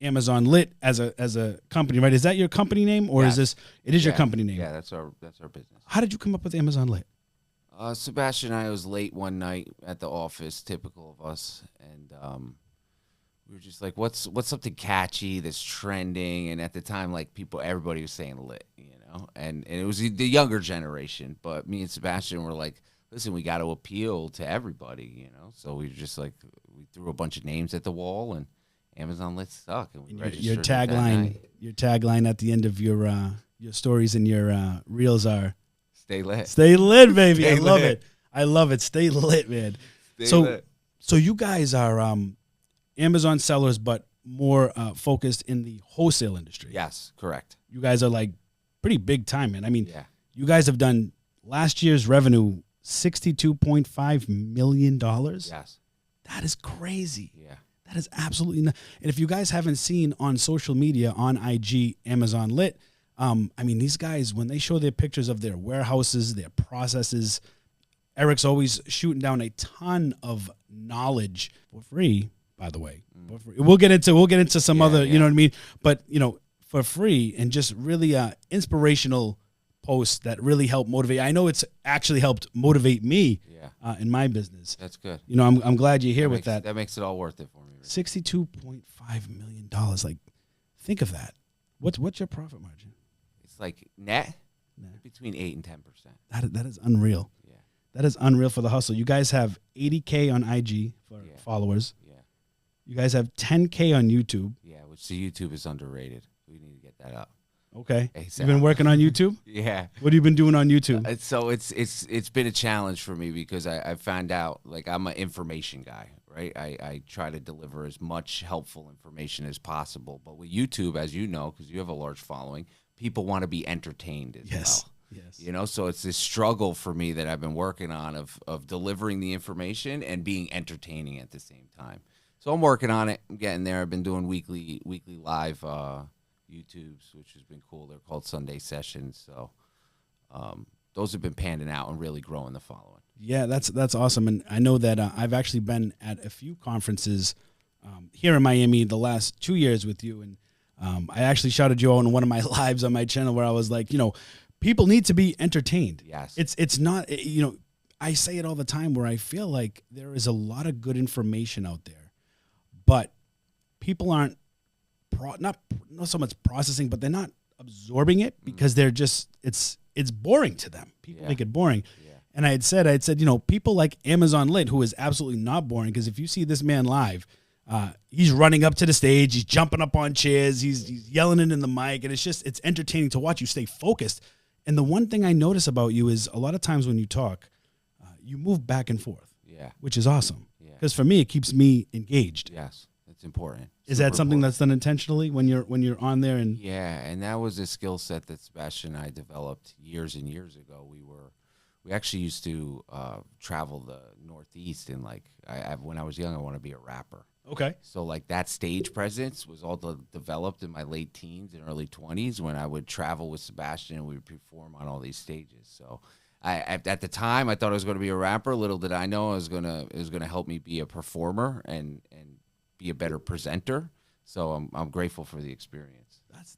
Amazon Lit as a company, right? Is that your company name, or is this? It is your company name. Yeah, that's our business. How did you come up with Amazon Lit? Sebastian and I was late one night at the office, typical of us, and we were just like, "What's something catchy that's trending?" And at the time, like everybody was saying lit, and it was the younger generation. But me and Sebastian were like, "Listen, we got to appeal to everybody, So we were just like, we threw a bunch of names at the wall, and Amazon Lit stuck. And we registered your tagline at the end of your stories and your reels are "Stay lit, stay lit, baby." Stay I love lit. it. I love it. Stay lit, man. Stay lit. So you guys are Amazon sellers, but more focused in the wholesale industry. Yes, correct. You guys are like pretty big time, man. I mean, you guys have done last year's revenue $62.5 million. Yes. That is crazy. Yeah. That is absolutely not. And if you guys haven't seen on social media, on IG, Amazon Lit, I mean, these guys, when they show their pictures of their warehouses, their processes, Eric's always shooting down a ton of knowledge for free, by the way. For free. We'll get into some other, you know what I mean? But, for free, and just really inspirational posts that really help motivate. I know it's actually helped motivate me in my business. That's good. I'm glad you're here with that. That makes it all worth it for me. $62.5 million. Like, think of that. What's your profit margin? It's like net between 8 and 10%. That is unreal. Yeah. That is unreal for the hustle. You guys have 80K on IG for followers. Yeah. You guys have 10K on YouTube. Yeah, which the YouTube is underrated. We need to get that up. Okay. ASAP. You've been working on YouTube? Yeah. What have you been doing on YouTube? So it's been a challenge for me because I found out, like, I'm an information guy, right? I try to deliver as much helpful information as possible. But with YouTube, as you know, because you have a large following, people want to be entertained as well. Yes. So it's this struggle for me that I've been working on of delivering the information and being entertaining at the same time. So I'm working on it. I'm getting there. I've been doing weekly live YouTubes, which has been cool. They're called Sunday Sessions. So those have been panning out and really growing the following. Yeah, that's awesome. And I know that I've actually been at a few conferences here in Miami the last 2 years with you. And I actually shouted you out on one of my lives on my channel where I was like, people need to be entertained. Yes. It's not, I say it all the time where I feel like there is a lot of good information out there, but people aren't not so much processing, but they're not absorbing it because they're just, it's boring to them. People make it boring. Yeah. And I had said, people like Amazon Lit, who is absolutely not boring, because if you see this man live, he's running up to the stage, he's jumping up on chairs, he's yelling it in the mic, and it's entertaining to watch. You stay focused. And the one thing I notice about you is a lot of times when you talk, you move back and forth, which is awesome. Because for me, it keeps me engaged. Yes, it's important. Is that something that's done intentionally when you're on there? And and that was a skill set that Sebastian and I developed years and years ago. We actually used to travel the Northeast, and when I was young, I wanted to be a rapper. Okay. So that stage presence was all developed in my late teens and early 20s when I would travel with Sebastian and we would perform on all these stages. So at the time I thought I was going to be a rapper. Little did I know it was going to help me be a performer and be a better presenter. So I'm grateful for the experience. That's